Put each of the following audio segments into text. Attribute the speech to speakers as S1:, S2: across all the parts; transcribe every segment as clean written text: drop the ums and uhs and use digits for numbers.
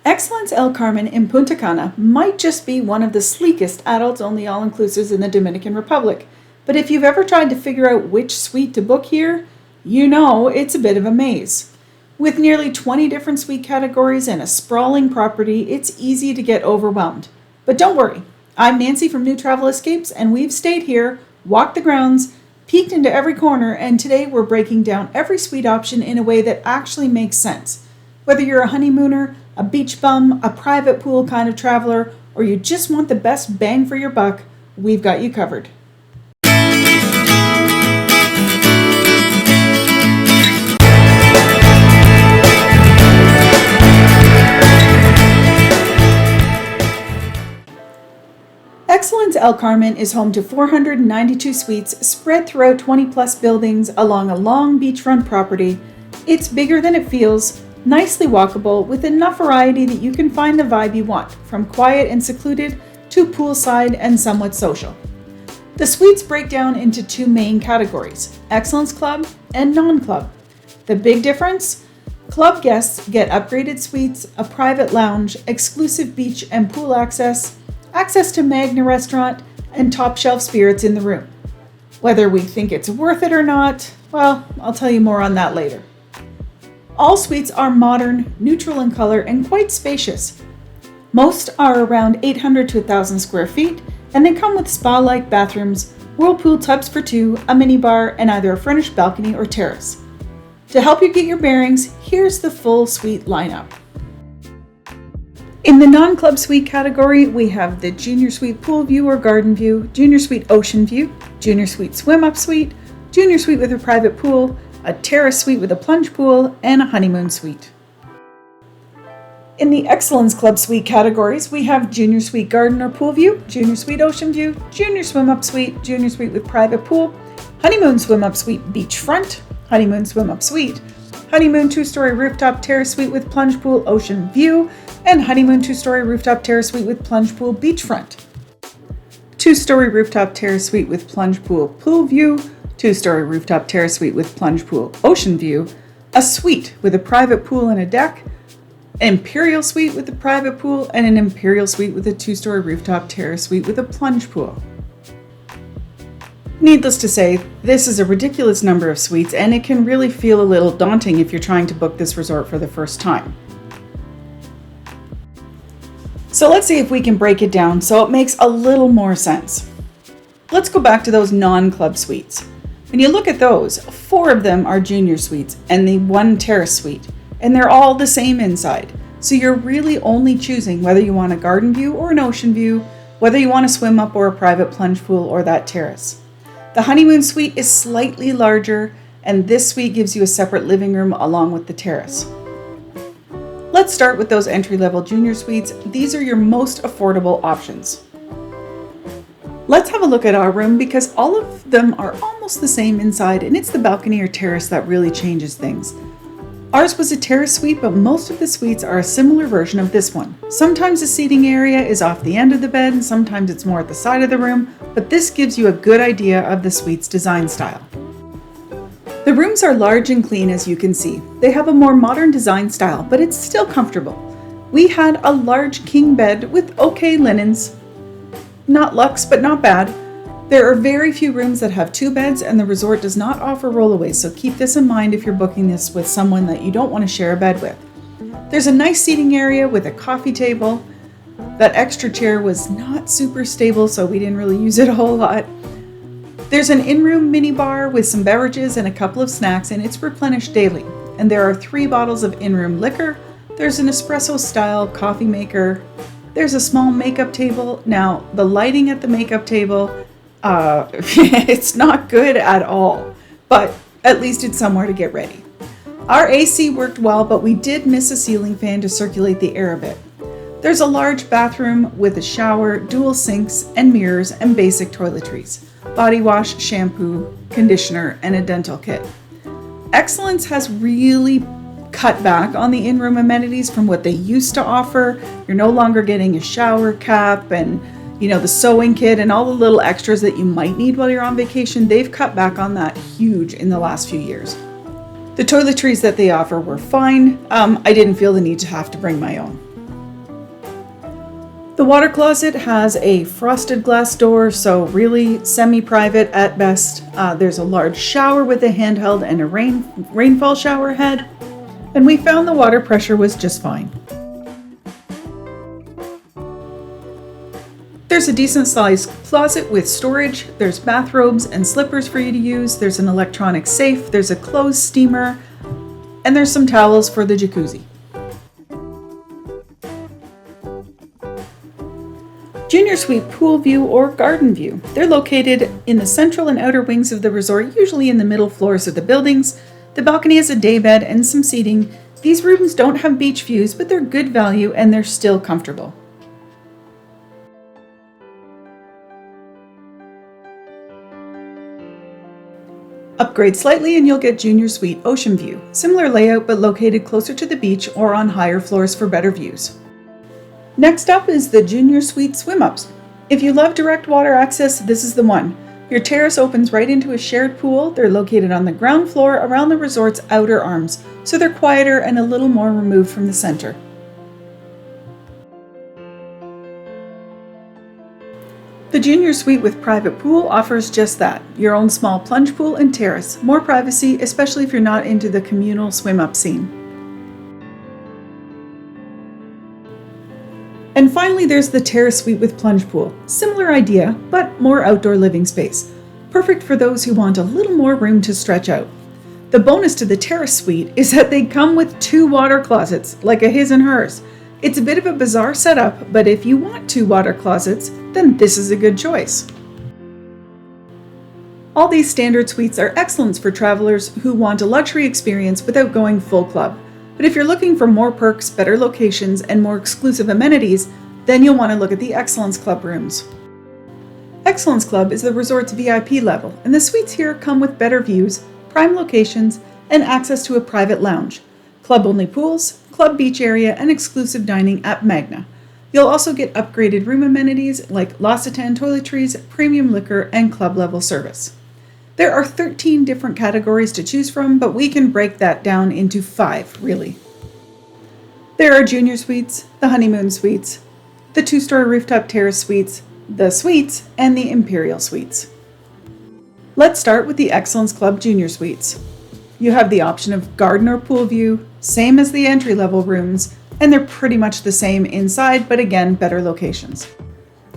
S1: Excellence El Carmen in Punta Cana might just be one of the sleekest adults-only all-inclusives in the Dominican Republic, but if you've ever tried to figure out which suite to book here, you know it's a bit of a maze. With nearly 20 different suite categories and a sprawling property, it's easy to get overwhelmed. But don't worry, I'm Nancy from New Travel Escapes, and we've stayed here, walked the grounds, peeked into every corner, and today we're breaking down every suite option in a way that actually makes sense. Whether you're a honeymooner, a beach bum, a private pool kind of traveler, or you just want the best bang for your buck, we've got you covered. Excellence El Carmen is home to 492 suites spread throughout 20 plus buildings along a long beachfront property. It's bigger than it feels, nicely walkable, with enough variety that you can find the vibe you want, from quiet and secluded to poolside and somewhat social. The suites break down into two main categories, Excellence Club and Non-Club. The big difference? Club guests get upgraded suites, a private lounge, exclusive beach and pool access to Magna restaurant, and top shelf spirits in the room. Whether we think it's worth it or not, well, I'll tell you more on that later. All suites are modern, neutral in color, and quite spacious. Most are around 800 to 1,000 square feet, and they come with spa-like bathrooms, whirlpool tubs for two, a minibar, and either a furnished balcony or terrace. To help you get your bearings, here's the full suite lineup. In the non-club suite category, we have the Junior Suite Pool View or Garden View, Junior Suite Ocean View, Junior Suite Swim Up Suite, Junior Suite with a private pool, a terrace suite with a plunge pool, and a honeymoon suite. In the Excellence Club suite categories, we have Junior Suite Garden or Pool View, Junior Suite Ocean View, Junior Swim Up Suite, Junior Suite with private pool, Honeymoon Swim Up Suite Beachfront, Honeymoon Swim Up Suite, Honeymoon 2-story rooftop terrace suite with plunge pool Ocean View, and Honeymoon 2-story rooftop terrace suite with plunge pool Beachfront. 2-story rooftop terrace suite with plunge pool Pool View, 2-story rooftop terrace suite with plunge pool Ocean View, a suite with a private pool and a deck, an Imperial Suite with a private pool, and an Imperial Suite with a 2-story rooftop terrace suite with a plunge pool. Needless to say, this is a ridiculous number of suites, and it can really feel a little daunting if you're trying to book this resort for the first time. So let's see if we can break it down so it makes a little more sense. Let's go back to those non-club suites. When you look at those, 4 of them are junior suites and the 1 terrace suite, and they're all the same inside. So you're really only choosing whether you want a garden view or an ocean view, whether you want a swim up or a private plunge pool or that terrace. The honeymoon suite is slightly larger, and this suite gives you a separate living room along with the terrace. Let's start with those entry-level junior suites. These are your most affordable options. Let's have a look at our room because all of them are almost the same inside, and it's the balcony or terrace that really changes things. Ours was a terrace suite, but most of the suites are a similar version of this one. Sometimes the seating area is off the end of the bed, and sometimes it's more at the side of the room, but this gives you a good idea of the suite's design style. The rooms are large and clean, as you can see. They have a more modern design style, but it's still comfortable. We had a large king bed with okay linens. Not luxe, but not bad. There are very few rooms that have 2 beds, and the resort does not offer rollaways, so keep this in mind if you're booking this with someone that you don't want to share a bed with. There's a nice seating area with a coffee table. That extra chair was not super stable, so we didn't really use it a whole lot. There's an in-room mini bar with some beverages and a couple of snacks, and it's replenished daily. And there are 3 bottles of in-room liquor. There's an espresso-style coffee maker. There's a small makeup table. Now, the lighting at the makeup table, it's not good at all, but at least it's somewhere to get ready. Our AC worked well, but we did miss a ceiling fan to circulate the air a bit. There's a large bathroom with a shower, dual sinks and mirrors, and basic toiletries, body wash, shampoo, conditioner, and a dental kit. Excellence has really cut back on the in-room amenities from what they used to offer. You're no longer getting a shower cap and the sewing kit and all the little extras that you might need while you're on vacation. They've cut back on that huge in the last few years. The toiletries that they offer were fine. I didn't feel the need to have to bring my own. The water closet has a frosted glass door, so really semi-private at best. There's a large shower with a handheld and a rainfall shower head, and we found the water pressure was just fine. There's a decent sized closet with storage, there's bathrobes and slippers for you to use, there's an electronic safe, there's a clothes steamer, and there's some towels for the jacuzzi. Junior Suite pool view or garden view. They're located in the central and outer wings of the resort, usually in the middle floors of the buildings. The balcony has a daybed and some seating. These rooms don't have beach views, but they're good value and they're still comfortable. Upgrade slightly and you'll get Junior Suite Ocean View. Similar layout but located closer to the beach or on higher floors for better views. Next up is the Junior Suite Swim Ups. If you love direct water access, this is the one. Your terrace opens right into a shared pool. They're located on the ground floor around the resort's outer arms, so they're quieter and a little more removed from the center. The Junior Suite with private pool offers just that, your own small plunge pool and terrace, more privacy, especially if you're not into the communal swim-up scene. And finally, there's the Terrace Suite with plunge pool. Similar idea, but more outdoor living space. Perfect for those who want a little more room to stretch out. The bonus to the Terrace Suite is that they come with 2 water closets, like a his and hers. It's a bit of a bizarre setup, but if you want 2 water closets, then this is a good choice. All these standard suites are excellent for travelers who want a luxury experience without going full club. But if you're looking for more perks, better locations, and more exclusive amenities, then you'll want to look at the Excellence Club rooms. Excellence Club is the resort's VIP level, and the suites here come with better views, prime locations, and access to a private lounge, club-only pools, club beach area, and exclusive dining at Magna. You'll also get upgraded room amenities like L'Occitane toiletries, premium liquor, and club-level service. There are 13 different categories to choose from, but we can break that down into 5, really. There are Junior Suites, the Honeymoon Suites, the 2-story rooftop terrace suites, the Suites, and the Imperial Suites. Let's start with the Excellence Club Junior Suites. You have the option of garden or pool view, same as the entry-level rooms, and they're pretty much the same inside, but again, better locations.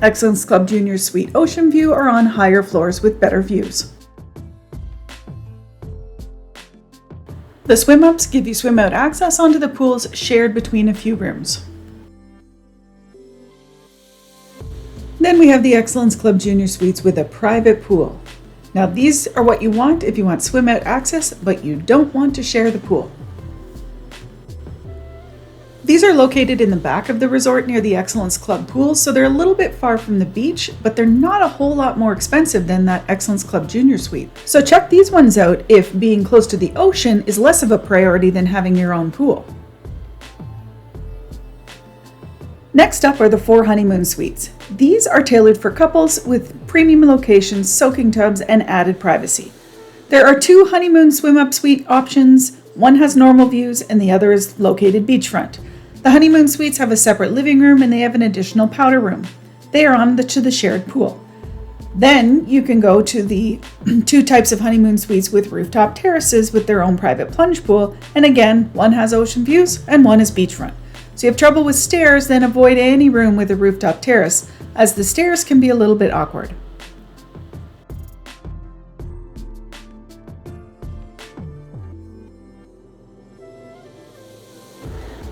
S1: Excellence Club Junior Suite Ocean View are on higher floors with better views. The swim-ups give you swim-out access onto the pools shared between a few rooms. Then we have the Excellence Club Junior Suites with a private pool. Now these are what you want if you want swim-out access, but you don't want to share the pool. These are located in the back of the resort near the Excellence Club pools, so they're a little bit far from the beach, but they're not a whole lot more expensive than that Excellence Club Junior Suite. So check these ones out if being close to the ocean is less of a priority than having your own pool. Next up are the 4 Honeymoon Suites. These are tailored for couples with premium locations, soaking tubs, and added privacy. There are 2 Honeymoon Swim-Up Suite options. One has normal views and the other is located beachfront. The Honeymoon Suites have a separate living room and they have an additional powder room. They are on to the shared pool. Then you can go to the 2 types of Honeymoon Suites with rooftop terraces with their own private plunge pool, and again, one has ocean views and one is beachfront. So you have trouble with stairs, then avoid any room with a rooftop terrace, as the stairs can be a little bit awkward.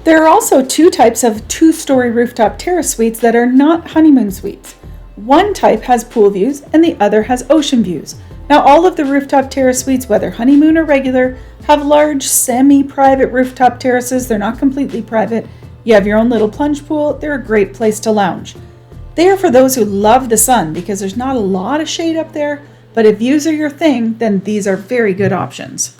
S1: There are also 2 types of 2-story rooftop terrace suites that are not honeymoon suites. One type has pool views and the other has ocean views. Now all of the rooftop terrace suites, whether honeymoon or regular, have large semi-private rooftop terraces. They're not completely private. You have your own little plunge pool. They're a great place to lounge. They are for those who love the sun because there's not a lot of shade up there, but if views are your thing, then these are very good options.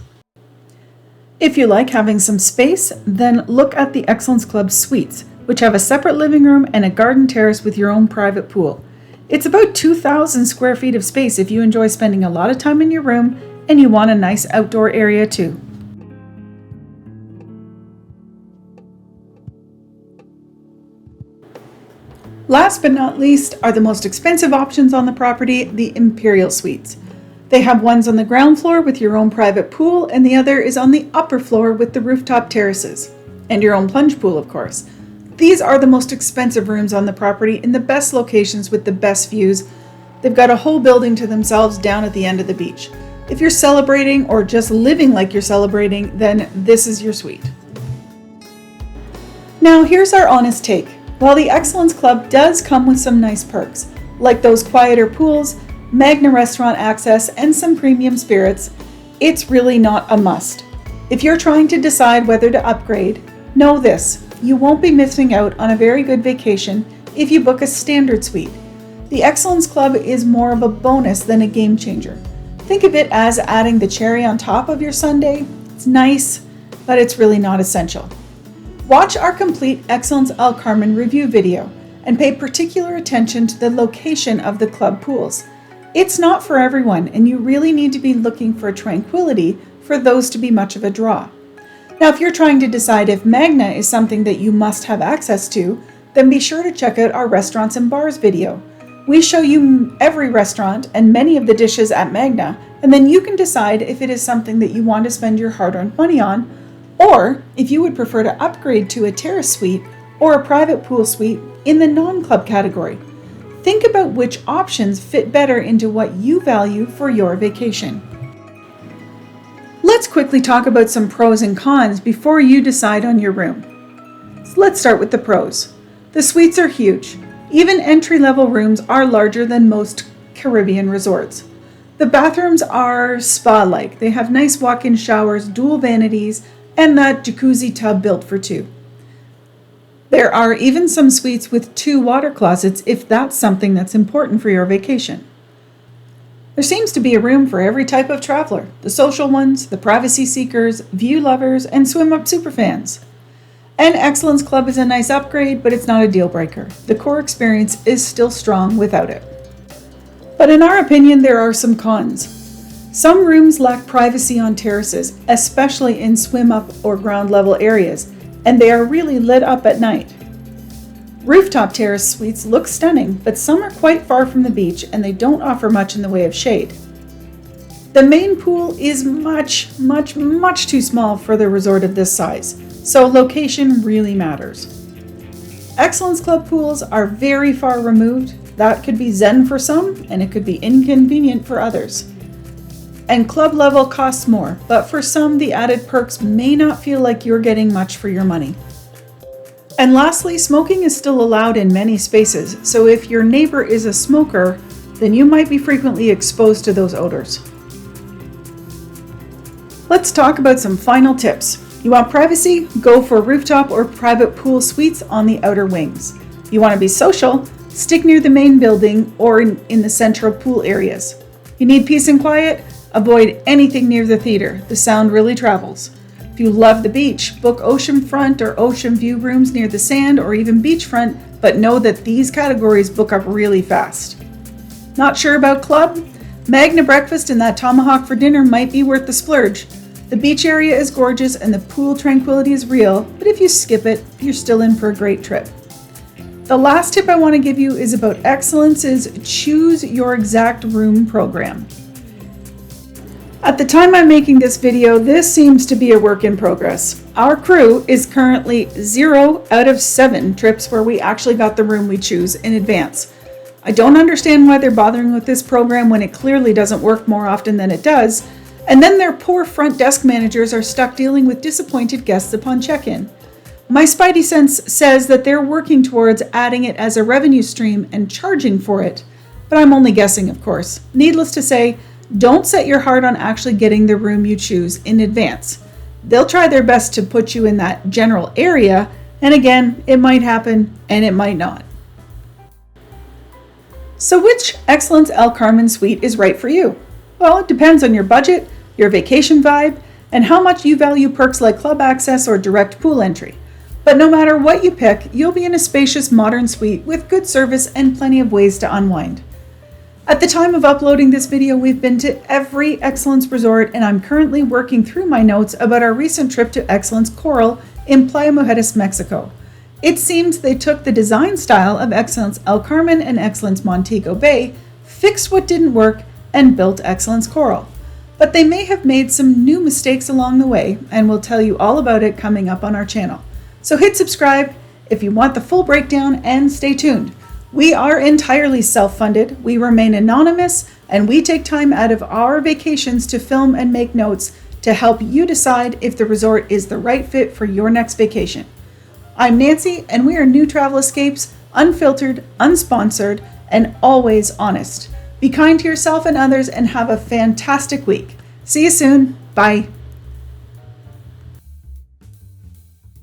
S1: If you like having some space, then look at the Excellence Club Suites, which have a separate living room and a garden terrace with your own private pool. It's about 2,000 square feet of space if you enjoy spending a lot of time in your room and you want a nice outdoor area too. Last but not least are the most expensive options on the property, the Imperial Suites. They have ones on the ground floor with your own private pool, and the other is on the upper floor with the rooftop terraces. And your own plunge pool, of course. These are the most expensive rooms on the property in the best locations with the best views. They've got a whole building to themselves down at the end of the beach. If you're celebrating or just living like you're celebrating, then this is your suite. Now here's our honest take. While the Excellence Club does come with some nice perks, like those quieter pools, Magna restaurant access, and some premium spirits, it's really not a must. If you're trying to decide whether to upgrade, know this, you won't be missing out on a very good vacation if you book a standard suite. The Excellence Club is more of a bonus than a game changer. Think of it as adding the cherry on top of your sundae. It's nice, but it's really not essential. Watch our complete Excellence El Carmen review video and pay particular attention to the location of the club pools. It's not for everyone, and you really need to be looking for tranquility for those to be much of a draw. Now, if you're trying to decide if Magna is something that you must have access to, then be sure to check out our restaurants and bars video. We show you every restaurant and many of the dishes at Magna, and then you can decide if it is something that you want to spend your hard-earned money on, or if you would prefer to upgrade to a terrace suite or a private pool suite in the non-club category. Think about which options fit better into what you value for your vacation. Let's quickly talk about some pros and cons before you decide on your room. So let's start with the pros. The suites are huge. Even entry-level rooms are larger than most Caribbean resorts. The bathrooms are spa-like. They have nice walk-in showers, dual vanities, and that jacuzzi tub built for two. There are even some suites with 2 water closets if that's something that's important for your vacation. There seems to be a room for every type of traveler, the social ones, the privacy seekers, view lovers, and swim-up superfans. An Excellence Club is a nice upgrade, but it's not a deal breaker. The core experience is still strong without it. But in our opinion, there are some cons. Some rooms lack privacy on terraces, especially in swim-up or ground-level areas, and they are really lit up at night. Rooftop terrace suites look stunning, but some are quite far from the beach and they don't offer much in the way of shade. The main pool is much too small for the resort of this size, so location really matters. Excellence Club pools are very far removed. That could be zen for some, and it could be inconvenient for others. And club level costs more, but for some, the added perks may not feel like you're getting much for your money. And lastly, smoking is still allowed in many spaces, so if your neighbor is a smoker, then you might be frequently exposed to those odors. Let's talk about some final tips. You want privacy? Go for rooftop or private pool suites on the outer wings. You want to be social? Stick near the main building or in the central pool areas. You need peace and quiet? Avoid anything near the theater. The sound really travels. If you love the beach, book oceanfront or ocean view rooms near the sand or even beachfront, but know that these categories book up really fast. Not sure about club? Magna breakfast and that tomahawk for dinner might be worth the splurge. The beach area is gorgeous and the pool tranquility is real, but if you skip it, you're still in for a great trip. The last tip I want to give you is about Excellence's Choose Your Exact Room program. At the time I'm making this video, this seems to be a work in progress. Our crew is currently 0 out of 7 trips where we actually got the room we choose in advance. I don't understand why they're bothering with this program when it clearly doesn't work more often than it does, and then their poor front desk managers are stuck dealing with disappointed guests upon check-in. My spidey sense says that they're working towards adding it as a revenue stream and charging for it, but I'm only guessing, of course. Needless to say, don't set your heart on actually getting the room you choose in advance. They'll try their best to put you in that general area, and again, it might happen and it might not. So which Excellence El Carmen suite is right for you? Well, it depends on your budget, your vacation vibe, and how much you value perks like club access or direct pool entry. But no matter what you pick, you'll be in a spacious modern suite with good service and plenty of ways to unwind. At the time of uploading this video, we've been to every Excellence resort, and I'm currently working through my notes about our recent trip to Excellence Coral in Playa Mujeres, Mexico. It seems they took the design style of Excellence El Carmen and Excellence Montego Bay, fixed what didn't work, and built Excellence Coral. But they may have made some new mistakes along the way, and we'll tell you all about it coming up on our channel. So hit subscribe if you want the full breakdown, and stay tuned. We are entirely self-funded, we remain anonymous, and we take time out of our vacations to film and make notes to help you decide if the resort is the right fit for your next vacation. I'm Nancy, and we are New Travel Escapes, unfiltered, unsponsored, and always honest. Be kind to yourself and others, and have a fantastic week. See you soon. Bye.